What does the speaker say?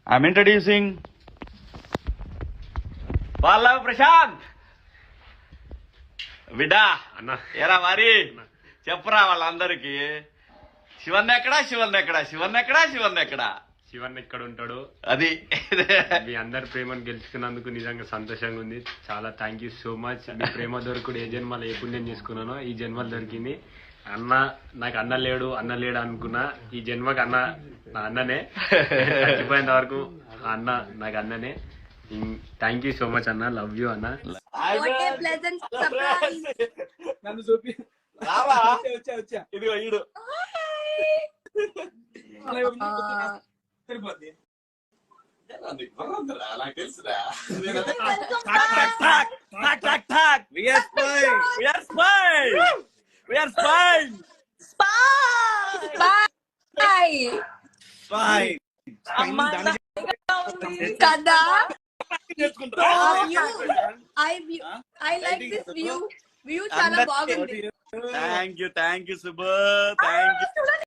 I'm introducing పల్లవి ప్రశాంత్. బిడ్డా అన్న ఎరా మరి చెప్పరా వాళ్ళందరికి, శివన్ ఎక్కడా శివన్ ఎక్కడా శివన్ ఎక్కడా శివన్ ఎక్కడా శివన్ ఎక్కడ ఉంటాడు. అది మీ అందరి ప్రేమను గెలుచుకున్నందుకు నిజంగా సంతోషంగా ఉంది. చాలా థ్యాంక్ యూ సో మచ్. మీ ప్రేమ దొరకడు ఏ జన్మలో ఏ పుణ్యం చేసుకున్నానో ఈ జన్మలు దొరికింది. అన్న నాకు అన్న లేడు అనుకున్నా. ఈ జన్మకి అన్న నా అన్ననే, చచ్చిపోయేంత వరకు అన్న నాకు అన్ననే. థ్యాంక్ యూ సో మచ్ అన్న. లవ్ యూ అన్న. నన్ను చూపి వచ్చా ఇదిగో ఈడు సరిపోద్ది. నాకు తెలుసురా. కదా I like this view చాలా బాగుంది. Thank you Subbu, thank you.